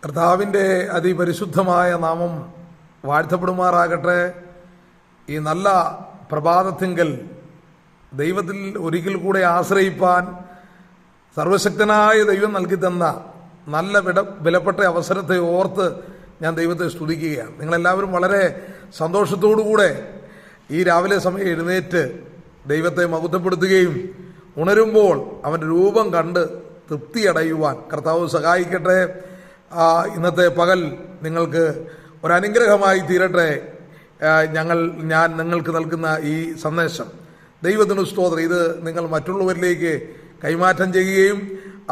കർത്താവിൻ്റെ അതിപരിശുദ്ധമായ നാമം വാഴ്ത്തപ്പെടുമാറാകട്ടെ. ഈ നല്ല പ്രഭാതത്തിങ്കൽ ദൈവത്തിൽ ഒരിക്കൽ കൂടെ ആശ്രയിപ്പാൻ സർവശക്തനായ ദൈവം നൽകി തന്ന നല്ല വിലപ്പെട്ട അവസരത്തെ ഓർത്ത് ഞാൻ ദൈവത്തെ സ്തുതിക്കുകയാണ്. നിങ്ങളെല്ലാവരും വളരെ സന്തോഷത്തോടുകൂടെ ഈ രാവിലെ സമയം എഴുന്നേറ്റ് ദൈവത്തെ മഹത്വപ്പെടുത്തുകയും ഉണരുമ്പോൾ അവൻ്റെ രൂപം കണ്ട് തൃപ്തിയടയുവാൻ കർത്താവ് സഹായിക്കട്ടെ. ഇന്നത്തെ പകൽ നിങ്ങൾക്ക് ഒരനുഗ്രഹമായി തീരട്ടെ. ഞാൻ നിങ്ങൾക്ക് നൽകുന്ന ഈ സന്ദേശം ദൈവത്തിന് സ്തോത്രം. ഇത് നിങ്ങൾ മറ്റുള്ളവരിലേക്ക് കൈമാറ്റം ചെയ്യുകയും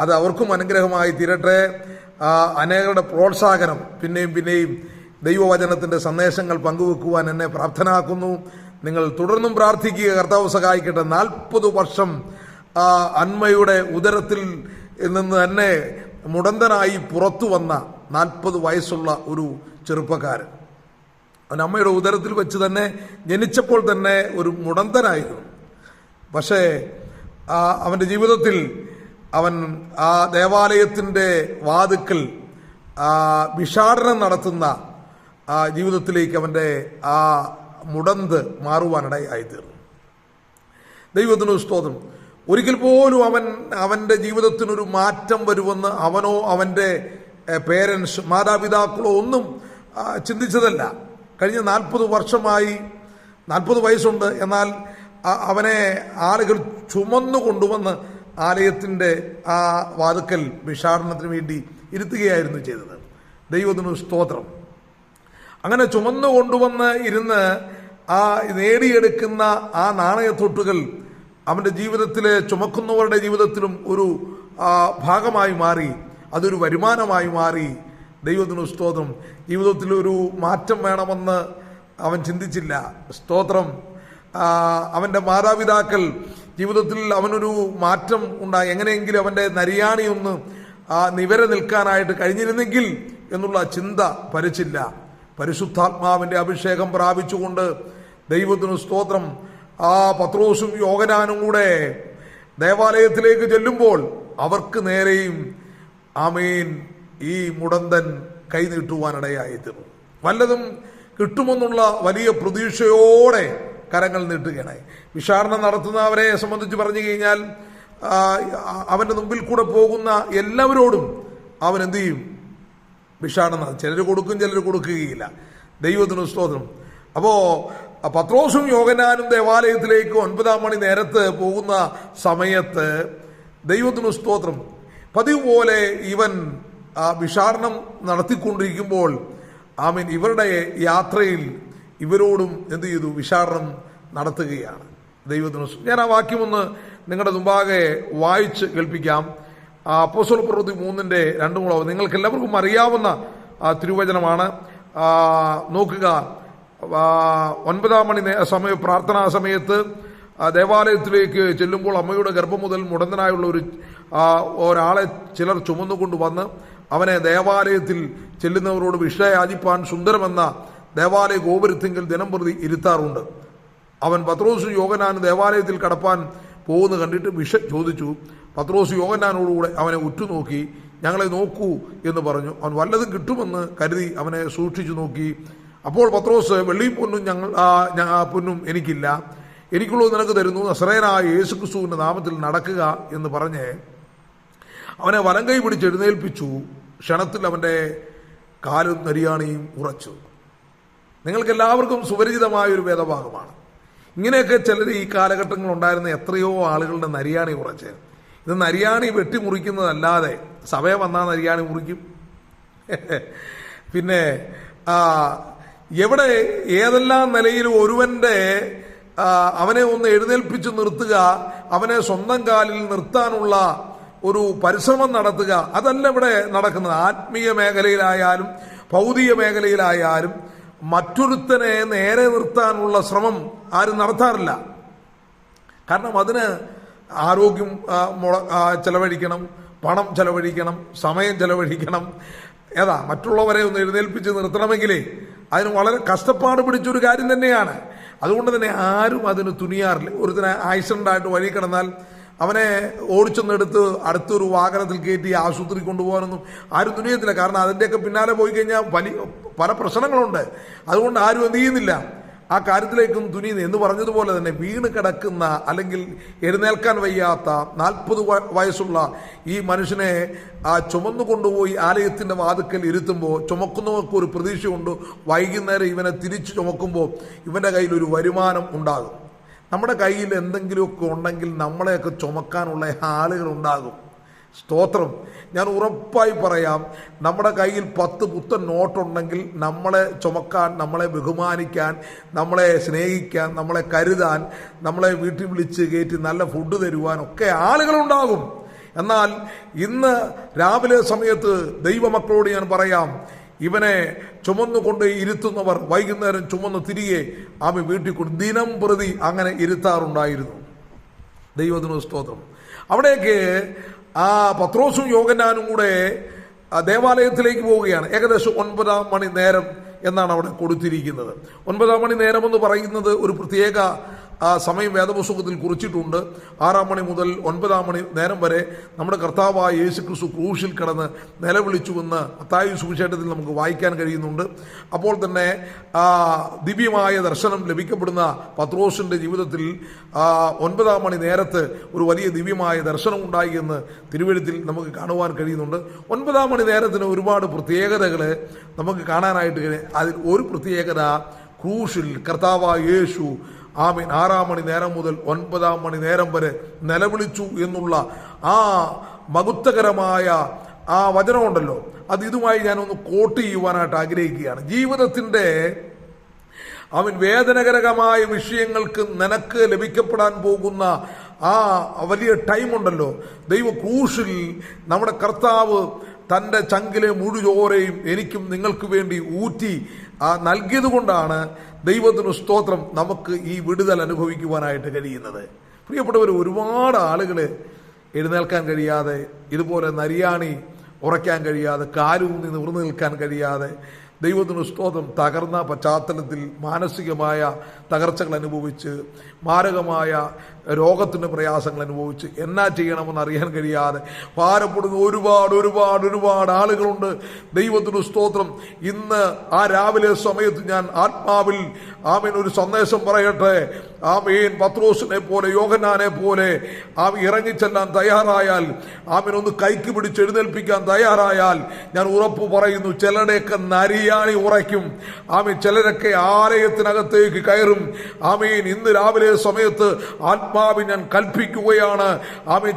അത് അവർക്കും അനുഗ്രഹമായി തീരട്ടെ. അനേകരുടെ പ്രോത്സാഹനം പിന്നെയും ദൈവവചനത്തിൻ്റെ സന്ദേശങ്ങൾ പങ്കുവെക്കുവാൻ എന്നെ പ്രാപ്തനാക്കുന്നു. നിങ്ങൾ തുടർന്നും പ്രാർത്ഥിക്കുക, കർത്താവ് സഹായിക്കട്ടെ. 40 വർഷം അന്മയുടെ ഉദരത്തിൽ നിന്ന് തന്നെ മുടന്തനായി പുറത്തു വന്ന 40 വയസ്സുള്ള ഒരു ചെറുപ്പക്കാരൻ. അവൻ അമ്മയുടെ ഉദരത്തിൽ വെച്ച് തന്നെ ജനിച്ചപ്പോൾ തന്നെ ഒരു മുടന്തനായിരുന്നു. പക്ഷേ അവൻ്റെ ജീവിതത്തിൽ അവൻ ആ ദേവാലയത്തിൻ്റെ വാതിക്കൽ ഭിക്ഷാടനം നടത്തുന്ന ജീവിതത്തിലേക്ക് അവൻ്റെ ആ മുടന്ത് മാറുവാനിടയായിത്തീർന്നു. ദൈവത്തിന് സ്തോത്രം. ഒരിക്കൽ പോലും അവൻ്റെ ജീവിതത്തിനൊരു മാറ്റം വരുമെന്ന് അവനോ അവൻ്റെ പേരൻസ് മാതാപിതാക്കളോ ഒന്നും ചിന്തിച്ചതല്ല. കഴിഞ്ഞ 40 വർഷമായി 40 വയസ്സുണ്ട്. എന്നാൽ അവനെ ആളുകൾ ചുമന്നു കൊണ്ടുവന്ന് ആലയത്തിൻ്റെ ആ വാതുക്കൽ ഭിക്ഷാടനത്തിന് വേണ്ടി ഇരുത്തുകയായിരുന്നു ചെയ്തത്. ദൈവത്തിന് സ്തോത്രം. അങ്ങനെ ചുമന്നു കൊണ്ടുവന്ന് ഇരുന്ന് നേടിയെടുക്കുന്ന ആ നാണയത്തൊട്ടുകൾ അവൻ്റെ ജീവിതത്തിലെ ചുമക്കുന്നവരുടെ ജീവിതത്തിലും ഒരു ഭാഗമായി മാറി, അതൊരു വരുമാനമായി മാറി. ദൈവത്തിന് സ്തോത്രം. ജീവിതത്തിൽ ഒരു മാറ്റം വേണമെന്ന് അവൻ ചിന്തിച്ചില്ല. സ്തോത്രം. അവൻ്റെ മാതാപിതാക്കൾ ജീവിതത്തിൽ അവനൊരു മാറ്റം ഉണ്ടായി, എങ്ങനെയെങ്കിലും അവൻ്റെ നരിയാണി ഒന്ന് നിവരെ നിൽക്കാനായിട്ട് കഴിഞ്ഞിരുന്നെങ്കിൽ എന്നുള്ള ചിന്ത ഭരിച്ചില്ല. പരിശുദ്ധാത്മാവിൻ്റെ അഭിഷേകം പ്രാപിച്ചുകൊണ്ട് ദൈവത്തിന് സ്തോത്രം പത്രോസും യോഹന്നാനും കൂടെ ദേവാലയത്തിലേക്ക് ചെല്ലുമ്പോൾ അവർക്ക് നേരെയും ആമേൻ ഈ മുടന്തൻ കൈനീട്ടുവാനിടയായിത്തീർന്നു. വല്ലതും കിട്ടുമെന്നുള്ള വലിയ പ്രതീക്ഷയോടെ കരങ്ങൾ നീട്ടുകയാണ്. വിചാരണ നടത്തുന്നവരെ സംബന്ധിച്ച് പറഞ്ഞു കഴിഞ്ഞാൽ അവൻ്റെ മുമ്പിൽ കൂടെ പോകുന്ന എല്ലാവരോടും അവൻ എന്തു ചെയ്യും? വിചാരണ. ചിലർ കൊടുക്കും, ചിലർ കൊടുക്കുകയില്ല. ദൈവത്തിന് സ്തോത്രം. അപ്പോൾ പത്രോസും യോഹന്നാനും ദേവാലയത്തിലേക്ക് 9 മണി നേരത്ത് പോകുന്ന സമയത്ത് ദൈവത്തിന് സ്തോത്രം പതിവ് പോലെ ഇവൻ വിചാരണം നടത്തിക്കൊണ്ടിരിക്കുമ്പോൾ ആമീൻ ഇവരുടെ യാത്രയിൽ ഇവരോടും എന്ത് ചെയ്തു? വിചാരണം നടത്തുകയാണ്. ദൈവത്തിന് ഞാൻ ആ വാക്യമൊന്ന് നിങ്ങളുടെ മുമ്പാകെ വായിച്ച് കേൾപ്പിക്കാം. അപ്പോസ്തല പ്രവൃത്തി 3:2 നിങ്ങൾക്ക് എല്ലാവർക്കും അറിയാവുന്ന തിരുവചനമാണ്. നോക്കുക. 9 മണി സമയം പ്രാർത്ഥനാ സമയത്ത് ദേവാലയത്തിലേക്ക് ചെല്ലുമ്പോൾ അമ്മയുടെ ഗർഭം മുതൽ മുടന്തനായുള്ള ഒരാളെ ചിലർ ചുമന്നുകൊണ്ട് വന്ന് അവനെ ദേവാലയത്തിൽ ചെല്ലുന്നവരോട് ഭിക്ഷയാചിപ്പാൻ സുന്ദരമെന്ന ദേവാലയ ഗോപുരത്തിങ്കിൽ ദിനം പ്രതി ഇരുത്താറുണ്ട്. അവൻ പത്രോസും യോഹന്നാനും ദേവാലയത്തിൽ കടപ്പാൻ പോകുന്ന കണ്ടിട്ട് ഭിക്ഷ ചോദിച്ചു. പത്രോസ് യോഹന്നാനോടുകൂടെ അവനെ ഉറ്റുനോക്കി, ഞങ്ങളെ നോക്കൂ എന്ന് പറഞ്ഞു. അവൻ വല്ലതും കിട്ടുമെന്ന് കരുതി അവനെ സൂക്ഷിച്ചു നോക്കി. അപ്പോൾ പത്രോസ്, വെള്ളിയും പൊന്നും എനിക്കില്ല, എനിക്കുള്ളത് നിനക്ക് തരുന്നു, നസറേയനായ യേശുക്രിസ്തുവിന്റെ നാമത്തിൽ നടക്കുക എന്ന് പറഞ്ഞ് അവനെ വലങ്കൈ പിടിച്ച് എഴുന്നേൽപ്പിച്ചു. ക്ഷണത്തിൽ അവൻ്റെ കാലും നരിയാണിയും ഉറച്ചു. നിങ്ങൾക്ക് എല്ലാവർക്കും സുപരിചിതമായൊരു വേദഭാഗമാണ്. ഇങ്ങനെയൊക്കെ ചിലർ ഈ കാലഘട്ടങ്ങളുണ്ടായിരുന്ന എത്രയോ ആളുകളുടെ നരിയാണി ഉറച്ച്. ഇത് നരിയാണി വെട്ടിമുറിക്കുന്നതല്ലാതെ സഭയെ വന്നാൽ നരിയാണി മുറിക്കും. പിന്നെ എവിടെ ഏതെല്ലാം നിലയിലും ഒരുവന്റെ അവനെ ഒന്ന് എഴുന്നേൽപ്പിച്ച് നിർത്തുക, അവനെ സ്വന്തം കാലിൽ നിർത്താനുള്ള ഒരു പരിശ്രമം നടത്തുക, അതല്ല ഇവിടെ നടക്കുന്നത്. ആത്മീയ മേഖലയിലായാലും ഭൗതിക മേഖലയിലായാലും മറ്റൊരുത്തനെ നേരെ നിർത്താനുള്ള ശ്രമം ആരും നടത്താറില്ല. കാരണം അതിന് ആരോഗ്യം ചെലവഴിക്കണം, പണം ചെലവഴിക്കണം, സമയം ചെലവഴിക്കണം. മറ്റുള്ളവരെ ഒന്ന് എഴുന്നേൽപ്പിച്ച് നിർത്തണമെങ്കിലേ അതിന് വളരെ കഷ്ടപ്പാട് പിടിച്ചൊരു കാര്യം തന്നെയാണ്. അതുകൊണ്ട് തന്നെ ആരും അതിന് തുനിയാറില്ല. ഒരുത്തിന് ആക്സിഡൻ്റായിട്ട് വഴി കിടന്നാൽ അവനെ ഓടിച്ചെന്നെടുത്ത് അടുത്തൊരു വാഹനത്തിൽ കയറ്റി ആശുപത്രി കൊണ്ടുപോകാനൊന്നും ആരും തുനിയത്തില്ല. കാരണം അതിൻ്റെയൊക്കെ പിന്നാലെ പോയി കഴിഞ്ഞാൽ പല പ്രശ്നങ്ങളുണ്ട്. അതുകൊണ്ട് ആരും എന്ത് ചെയ്യുന്നില്ല, ആ കാര്യത്തിലേക്കും തുനിയുന്നു. എന്ന് പറഞ്ഞതുപോലെ തന്നെ വീണ് കിടക്കുന്ന അല്ലെങ്കിൽ എഴുന്നേൽക്കാൻ വയ്യാത്ത 40 വയസ്സുള്ള ഈ മനുഷ്യനെ ചുമന്നു കൊണ്ടുപോയി ആലയത്തിൻ്റെ വാതിക്കൽ ഇരുത്തുമ്പോൾ ചുമക്കുന്നവർക്ക് ഒരു പ്രതീക്ഷയുണ്ട്. വൈകുന്നേരം ഇവനെ തിരിച്ചു ചുമക്കുമ്പോൾ ഇവൻ്റെ കയ്യിൽ ഒരു വരുമാനം ഉണ്ടാകും. നമ്മുടെ കയ്യിൽ എന്തെങ്കിലുമൊക്കെ ഉണ്ടെങ്കിൽ നമ്മളെയൊക്കെ ചുമക്കാനുള്ള ആളുകൾ ഉണ്ടാകും. സ്തോത്രം. ഞാൻ ഉറപ്പായി പറയാം, നമ്മുടെ കയ്യിൽ 10 പുത്തൻ നോട്ടുണ്ടെങ്കിൽ നമ്മളെ ചുമക്കാൻ, നമ്മളെ ബഹുമാനിക്കാൻ, നമ്മളെ സ്നേഹിക്കാൻ, നമ്മളെ കരുതാൻ, നമ്മളെ വീട്ടിൽ വിളിച്ച് കയറ്റി നല്ല ഫുഡ് തരുവാൻ ഒക്കെ ആളുകളുണ്ടാകും. എന്നാൽ ഇന്ന് രാവിലെ സമയത്ത് ദൈവമക്കളോട് ഞാൻ പറയാം, ഇവനെ ചുമന്നുകൊണ്ട് ഇരുത്തുന്നവർ വൈകുന്നേരം ചുമന്ന് തിരികെ വീട്ടിൽ കൊണ്ട് ദിനം പ്രതി അങ്ങനെ ഇരുത്താറുണ്ടായിരുന്നു. ദൈവത്തിന് സ്തോത്രം. അവിടേക്ക് പത്രോസും യോഹന്നാനും കൂടെ ദേവാലയത്തിലേക്ക് പോവുകയാണ്. ഏകദേശം 9 മണി നേരം എന്നാണ് അവിടെ കൊടുത്തിരിക്കുന്നത്. 9 മണി നേരം എന്ന് പറയുന്നത് ഒരു പ്രത്യേക സമയം വേദപുസ്തകത്തിൽ കുറിച്ചിട്ടുണ്ട്. 6 മണി മുതൽ 9 മണി നേരം വരെ നമ്മുടെ കർത്താവായ യേശുക്രിസ്തു ക്രൂശിൽ കിടന്ന് നിലവിളിച്ചുവെന്ന് മത്തായി സുവിശേഷത്തിൽ നമുക്ക് വായിക്കാൻ കഴിയുന്നുണ്ട്. അപ്പോൾ തന്നെ ദിവ്യമായ ദർശനം ലഭിക്കപ്പെടുന്ന പത്രോസിൻ്റെ ജീവിതത്തിൽ 9 മണി നേരത്ത് ഒരു വലിയ ദിവ്യമായ ദർശനം ഉണ്ടായി എന്ന് തിരുവെഴുത്തിൽ നമുക്ക് കാണുവാൻ കഴിയുന്നുണ്ട്. 9 മണി നേരത്തിന് ഒരുപാട് പ്രത്യേകതകൾ നമുക്ക് കാണാനായിട്ട് കഴിയും. അതിൽ ഒരു പ്രത്യേകത, ക്രൂശിൽ കർത്താവായ യേശു 6 മണി നേരം മുതൽ 9 മണി നേരം വരെ നിലവിളിച്ചു എന്നുള്ള ആ മഹത്വകരമായ ആ വചനമുണ്ടല്ലോ, അത് ഇതുമായി ഞാനൊന്ന് കോട്ട് ചെയ്യുവാനായിട്ട് ആഗ്രഹിക്കുകയാണ്. ജീവിതത്തിൻ്റെ വേദനകരമായ വിഷയങ്ങൾക്ക് നിനക്ക് ലഭിക്കപ്പെടാൻ പോകുന്ന ആ വലിയ ടൈമുണ്ടല്ലോ, ദൈവ ക്രൂശിൽ നമ്മുടെ കർത്താവ് തൻ്റെ ചങ്കിലെ മുഴുചോരയും എനിക്കും നിങ്ങൾക്ക് വേണ്ടി ഊറ്റി നൽകിയത് കൊണ്ടാണ് ദൈവത്തിന് സ്തോത്രം നമുക്ക് ഈ വിടുതൽ അനുഭവിക്കുവാനായിട്ട് കഴിയുന്നത്. പ്രിയപ്പെട്ടവർ, ഒരുപാട് ആളുകൾ എഴുന്നേൽക്കാൻ കഴിയാതെ, ഇതുപോലെ നരിയാണി ഉറയ്ക്കാൻ കഴിയാതെ, കാലൂന്നി നിവർന്നു നിൽക്കാൻ കഴിയാതെ, ദൈവത്തിന് സ്തോത്രം തകർന്ന പശ്ചാത്തലത്തിൽ മാനസികമായ തകർച്ചകൾ അനുഭവിച്ച്, മാരകമായ രോഗത്തിൻ്റെ പ്രയാസങ്ങൾ അനുഭവിച്ച്, എന്നാ ചെയ്യണമെന്ന് അറിയാൻ കഴിയാതെ ഭാരപ്പെടുന്ന ഒരുപാട് ആളുകളുണ്ട്. ദൈവത്തിന് സ്തോത്രം. ഇന്ന് രാവിലെ സമയത്ത് ഞാൻ ആത്മാവിൽ ഒരു സന്ദേശം പറയട്ടെ. പത്രോസിനെ പോലെ, യോഹന്നാനെ പോലെ ഇറങ്ങിച്ചെല്ലാൻ തയ്യാറായാൽ, ഒന്ന് കൈക്ക് പിടിച്ച് എഴുന്നേൽപ്പിക്കാൻ തയ്യാറായാൽ, ഞാൻ ഉറപ്പ് പറയുന്നു, ചിലരുടെയൊക്കെ നരിയാണി ഉറയ്ക്കും. ചിലരൊക്കെ ആലയത്തിനകത്തേക്ക് കയറും. ഇന്ന് രാവിലെ സമയത്ത് ആത്മാവിൽ ഞാൻ കൽപ്പിക്കുകയാണ്,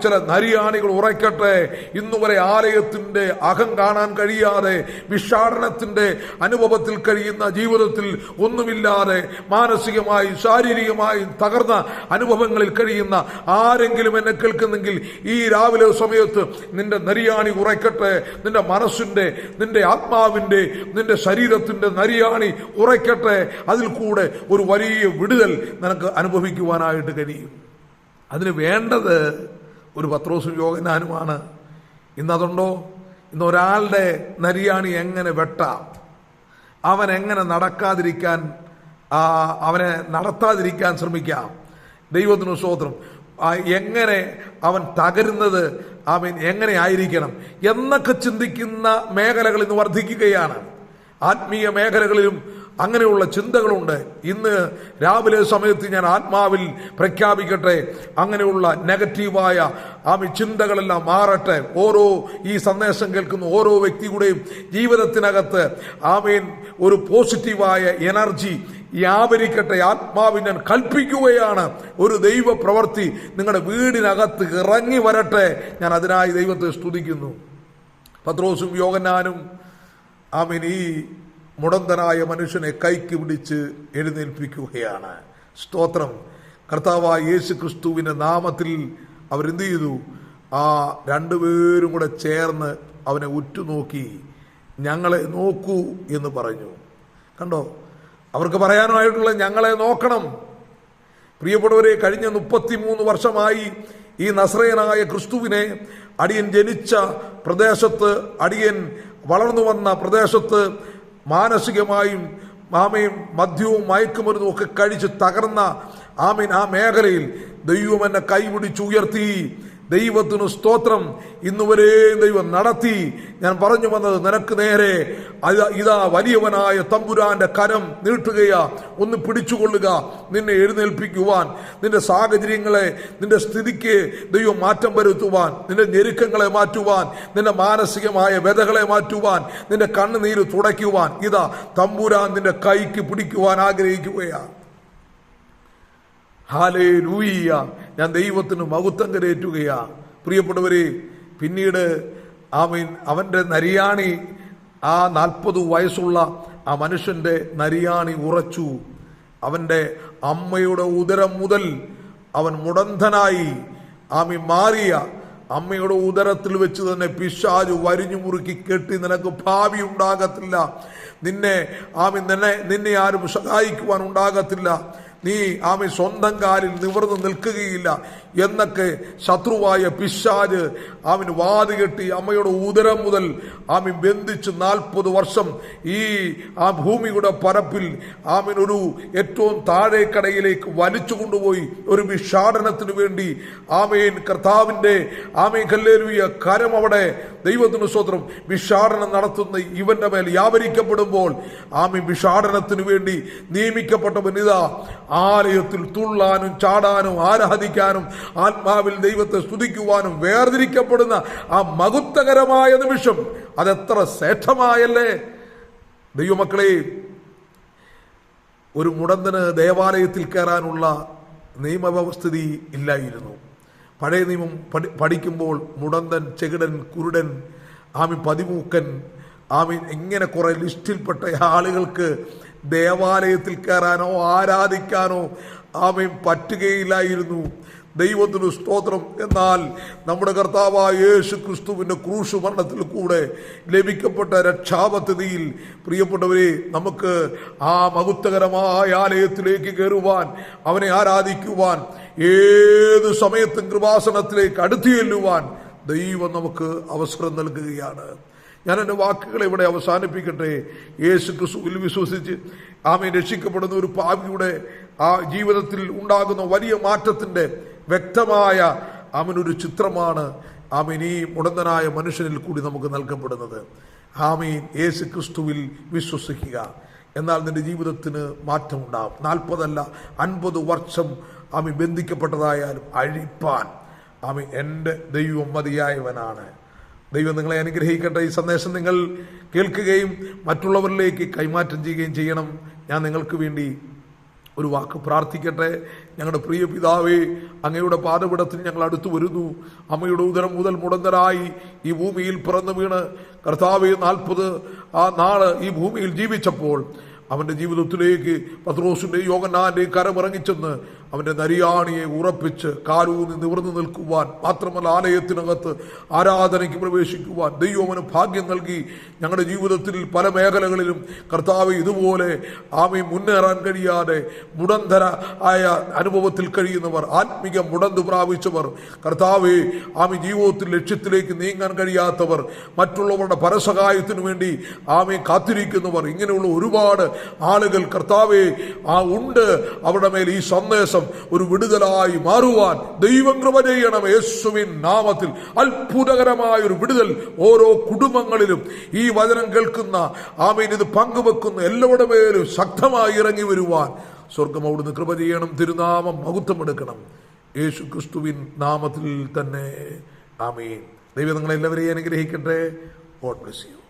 ചില നരിയാണികൾ ഉറയ്ക്കട്ടെ. ഇന്നുവരെ ആലയത്തിന്റെ അകം കാണാൻ കഴിയാതെ, വിഷാടനത്തിന്റെ അനുഭവത്തിൽ കഴിയുന്ന, ജീവിതത്തിൽ ഒന്നുമില്ലാതെ മാനസികമായി ശാരീരികമായി തകർന്ന അനുഭവങ്ങളിൽ കഴിയുന്ന ആരെങ്കിലും എന്നെ കേൾക്കുന്നെങ്കിൽ ഈ രാവിലെ സമയത്ത് നിന്റെ നരിയാണി ഉറയ്ക്കട്ടെ. നിന്റെ മനസ്സിന്റെ, നിന്റെ ആത്മാവിന്റെ, നിന്റെ ശരീരത്തിന്റെ നരിയാണി ഉറയ്ക്കട്ടെ. അതിൽ കൂടെ ഒരു വലിയ വിടുതൽ നിനക്ക് അനുഭവിക്കുവാനായിട്ട് കഴിയും. അതിന് വേണ്ടത് ഒരു പത്രോസും യോഹന്നാനുമാണ്. ഇന്നതുണ്ടോ? ഇന്ന് ഒരാളുടെ നരിയാണി എങ്ങനെ വെട്ടാം, അവൻ എങ്ങനെ നടക്കാതിരിക്കാൻ, അവനെ നടത്താതിരിക്കാൻ ശ്രമിക്കാം. ദൈവത്തിന് സ്തോത്രം. എങ്ങനെ അവൻ തകരുന്നത്, അവൻ എങ്ങനെ ആയിരിക്കണം എന്നൊക്കെ ചിന്തിക്കുന്ന മേഖലകൾ ഇന്ന് വർദ്ധിക്കുകയാണ്. ആത്മീയ മേഖലകളിലും അങ്ങനെയുള്ള ചിന്തകളുണ്ട്. ഇന്ന് രാവിലെ സമയത്ത് ഞാൻ ആത്മാവിൽ പ്രഖ്യാപിക്കട്ടെ, അങ്ങനെയുള്ള നെഗറ്റീവായ ചിന്തകളെല്ലാം മാറട്ടെ. ഈ സന്ദേശം കേൾക്കുന്ന ഓരോ വ്യക്തിയുടെയും ജീവിതത്തിനകത്ത് ഒരു പോസിറ്റീവായ എനർജി വ്യാപരിക്കട്ടെ. ആത്മാവിൽ ഞാൻ കൽപ്പിക്കുകയാണ്, ഒരു ദൈവ പ്രവൃത്തി നിങ്ങളുടെ വീടിനകത്ത് ഇറങ്ങി വരട്ടെ. ഞാൻ അതിനായി ദൈവത്തെ സ്തുതിക്കുന്നു. പത്രോസും യോഹന്നാനും ഈ മുടന്തനായ മനുഷ്യനെ കൈക്ക് പിടിച്ച് എഴുന്നേൽപ്പിക്കുകയാണ്. സ്തോത്രം. കർത്താവായ യേശു ക്രിസ്തുവിന്റെ നാമത്തിൽ അവരെന്ത് ചെയ്തു? രണ്ടുപേരും കൂടെ ചേർന്ന് അവനെ ഉറ്റുനോക്കി, ഞങ്ങളെ നോക്കൂ എന്ന് പറഞ്ഞു. കണ്ടോ, അവർക്ക് പറയാനായിട്ടുള്ള ഞങ്ങളെ നോക്കണം. പ്രിയപ്പെട്ടവരെ, കഴിഞ്ഞ 33 വർഷമായി ഈ നസ്രയനായ ക്രിസ്തുവിനെ അടിയൻ ജനിച്ച പ്രദേശത്ത്, അടിയൻ വളർന്നു വന്ന പ്രദേശത്ത് മാനസികമായും മദ്യവും മയക്കുമരുന്നും ഒക്കെ കഴിച്ച് തകർന്ന ആമീൻ, ആ മേഖലയിൽ ദൈവം എന്നെ കൈപിടിച്ചുയർത്തി. ദൈവത്തിന് സ്തോത്രം. ഇന്നുവരെയും ദൈവം നടത്തി. ഞാൻ പറഞ്ഞു വന്നത്, നിനക്ക് നേരെ ഇതാ വലിയവനായ തമ്പുരാന്റെ കരം നീട്ടുകയാ. ഒന്ന് പിടിച്ചുകൊള്ളുക, നിന്നെ എഴുന്നേൽപ്പിക്കുവാൻ, നിന്റെ സാഹചര്യങ്ങളെ, നിന്റെ സ്ഥിതിക്ക് ദൈവം മാറ്റം വരുത്തുവാൻ, നിന്റെ ഞെരുക്കങ്ങളെ മാറ്റുവാൻ, നിന്റെ മാനസികമായ വ്യതകളെ മാറ്റുവാൻ, നിന്റെ കണ്ണുനീര് തുടയ്ക്കുവാൻ ഇതാ തമ്പുരാൻ നിന്റെ കൈക്ക് പിടിക്കുവാൻ ആഗ്രഹിക്കുകയാ. ഹല്ലേലൂയ. ഞാൻ ദൈവത്തിന് മഹത്വം കരേറ്റുകയാ. പ്രിയപ്പെട്ടവരെ, പിന്നീട് ആമീൻ അവന്റെ നരിയാണി, ആ 40 വയസ്സുള്ള ആ മനുഷ്യന്റെ നരിയാണി ഉറച്ചു. അവന്റെ അമ്മയുടെ ഉദരം മുതൽ അവൻ മുടന്തനായി ആമീൻ മാറിയ അമ്മയുടെ ഉദരത്തിൽ വെച്ച് തന്നെ പിശാച് വരിഞ്ഞു മുറുക്കി കെട്ടി, നിനക്ക് ഭാവി ഉണ്ടാകത്തില്ല, നിന്നെ ആരും സഹായിക്കുവാൻ ഉണ്ടാകത്തില്ല, നീ ആമി സ്വന്തം കാലിൽ നിവർന്നു നിൽക്കുകയില്ല എന്നൊക്കെ ശത്രുവായ പിശാച് ആമിന് വാതുകെട്ടി അമ്മയുടെ ഉദരം മുതൽ ആമി ബന്ധിച്ച് 40 വർഷം ആ ഭൂമിയുടെ പരപ്പിൽ ആമിനൊരു ഏറ്റവും താഴേക്കടയിലേക്ക് വലിച്ചു കൊണ്ടുപോയി ഒരു വിഷാടനത്തിന് വേണ്ടി. ആമേൻ, കർത്താവിന്റെ ആമേൻ ഹല്ലേലൂയ കരം അവിടെ ദൈവത്തിന് സ്തോത്രം വിഷാടനം നടത്തുന്ന ഇവന്റെ മേൽ വ്യാപരിക്കപ്പെടുമ്പോൾ ആമീൻ വിഷാടനത്തിന് വേണ്ടി നിയമിക്കപ്പെട്ടവൻ ഇതാ ആലയത്തിൽ തുള്ളാനും ചാടാനും ആരാധിക്കാനും ആത്മാവിൽ ദൈവത്തെ സ്തുതിക്കുവാനും വേർതിരിക്കപ്പെടുന്ന ആ മഹത്വകരമായ നിമിഷം അതെത്ര ശ്രേഷ്ഠമായല്ലേ ദൈവമക്കളെ. ഒരു മുടന്തന് ദേവാലയത്തിൽ കയറാനുള്ള നിയമവ്യവസ്ഥിതി ഇല്ലായിരുന്നു. പഴയ നിയമം പഠിക്കുമ്പോൾ മുടന്തൻ, ചെകിടൻ, കുരുടൻ, ആമീൻ പതിമൂക്കൻ, ആമീൻ ഇങ്ങനെ കുറെ ലിസ്റ്റിൽപ്പെട്ട ആളുകൾക്ക് ദേവാലയത്തിൽ കയറാനോ ആരാധിക്കാനോ ആമീൻ പറ്റുകയില്ലായിരുന്നു. ദൈവത്തിന് സ്തോത്രം. എന്നാൽ നമ്മുടെ കർത്താവായ യേശു ക്രിസ്തുവിന്റെ ക്രൂശ് മരണത്തിൽ കൂടെ ലഭിക്കപ്പെട്ട രക്ഷാപദ്ധതിയിൽ പ്രിയപ്പെട്ടവരെ നമുക്ക് ആ മഹത്വകരമായ ആലയത്തിലേക്ക് കയറുവാൻ, അവനെ ആരാധിക്കുവാൻ, ഏത് സമയത്തും കൃപാസനത്തിലേക്ക് അടുത്തു ചെല്ലുവാൻ ദൈവം നമുക്ക് അവസരം നൽകുകയാണ്. ഞാൻ എൻ്റെ വാക്കുകളെ ഇവിടെ അവസാനിപ്പിക്കട്ടെ. യേശു ക്രിസ്തുവിൽ വിശ്വസിച്ച് ആമേൻ രക്ഷിക്കപ്പെടുന്ന ഒരു പാപിയുടെ ആ ജീവിതത്തിൽ ഉണ്ടാകുന്ന വലിയ മാറ്റത്തിന്റെ വ്യക്തമായ ആമേനൊരു ചിത്രമാണ് ആമേൻ ഈ മുടന്തനായ മനുഷ്യനിൽ കൂടി നമുക്ക് നൽകപ്പെടുന്നത്. ആമേൻ, യേശു ക്രിസ്തുവിൽ വിശ്വസിക്കുക, എന്നാൽ നിന്റെ ജീവിതത്തിന് മാറ്റമുണ്ടാകും. 40 അല്ല 50 വർഷം ആമേൻ ബന്ധിക്കപ്പെട്ടതായാലും അഴിപ്പാൻ ആമേൻ എൻ്റെ ദൈവം മതിയായവനാണ്. ദൈവം നിങ്ങളെ അനുഗ്രഹിക്കട്ടെ. ഈ സന്ദേശം നിങ്ങൾ കേൾക്കുകയും മറ്റുള്ളവരിലേക്ക് കൈമാറ്റം ചെയ്യുകയും ചെയ്യണം. ഞാൻ നിങ്ങൾക്ക് വേണ്ടി ഒരു വാക്ക് പ്രാർത്ഥിക്കട്ടെ. ഞങ്ങളുടെ പ്രിയ പിതാവേ, അങ്ങയുടെ പാദപീഠത്തിൽ ഞങ്ങൾ അടുത്തു വരുന്നു. അമ്മയുടെ ഉദരം മുതൽ മുടന്തരായി ഈ ഭൂമിയിൽ പിറന്നു വീണ് കർത്താവേ 40 നാള് ഈ ഭൂമിയിൽ ജീവിച്ചപ്പോൾ അവന്റെ ജീവിതത്തിലേക്ക് പത്രോസിന്റെയും യോഹന്നാന്റെയും കരമിറങ്ങിച്ചെന്ന് അവന്റെ നരിയാണിയെ ഉറപ്പിച്ച് കാലൂന്നി നിവർന്നു നിൽക്കുവാൻ, മാത്രമല്ല ആലയത്തിനകത്ത് ആരാധനയ്ക്ക് പ്രവേശിക്കുവാൻ ദൈവം അവന് ഭാഗ്യം നൽകി. ഞങ്ങളുടെ ജീവിതത്തിൽ പല മേഖലകളിലും കർത്താവ് ഇതുപോലെ ആമീൻ മുന്നേറാൻ കഴിയാതെ മുടന്തര ആയ അനുഭവത്തിൽ കഴിയുന്നവർ, ആത്മീക മുടന്ത് പ്രാപിച്ചവർ, കർത്താവെ ആമീൻ ജീവിതത്തിൽ ലക്ഷ്യത്തിലേക്ക് നീങ്ങാൻ കഴിയാത്തവർ, മറ്റുള്ളവരുടെ പരസഹായത്തിനു വേണ്ടി ആമീൻ കാത്തിരിക്കുന്നവർ, ഇങ്ങനെയുള്ള ഒരുപാട് ആളുകൾ കർത്താവെ ഉണ്ട്. അവരുടെ മേൽ ഈ സന്ദേശം ഒരു വിടുതലായി മാറുവാൻ ദൈവം കൃപ ചെയ്യണം. യേശുവിൻ നാമത്തിൽ അത്ഭുതകരമായ ഒരു വിടുതൽ ഓരോ കുടുംബങ്ങളിലും ഈ വചനം കേൾക്കുന്ന ആമീൻ ഇത് പങ്കുവെക്കുന്ന എല്ലാവരുടെ മേലും ശക്തമായി ഇറങ്ങി വരുവാൻ സ്വർഗം അവിടുന്ന് കൃപ ചെയ്യണം. തിരുനാമം മഹത്വമെടുക്കണം. യേശു ക്രിസ്തുവിൻ നാമത്തിൽ തന്നെ ആമീൻ. ദൈവം നിങ്ങളെല്ലാവരെയും അനുഗ്രഹിക്കട്ടെ. God bless you.